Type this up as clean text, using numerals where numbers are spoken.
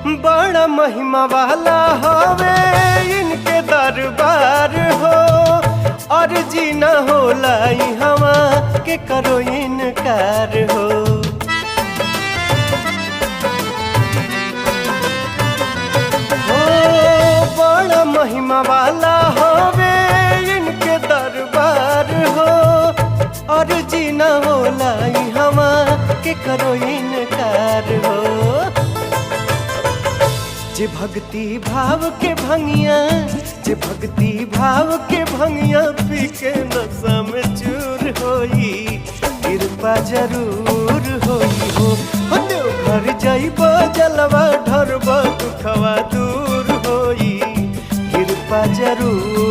बड़ा महिमा वाला होवे इनके दरबार हो, और जीना होला हवा के करो इनकार हो। बड़ा महिमा वाला होवे इनके दरबार हो, और जीना होला हवा के करो इनकार हो। जे भक्ति भाव के भंगिया, जे भक्ति भाव के भंगिया पी के नशा में चूर होई, कृपा जरूर होई हो। देव घर जाइब जलवा ढरब दुखवा दूर होई, कृपा जरूर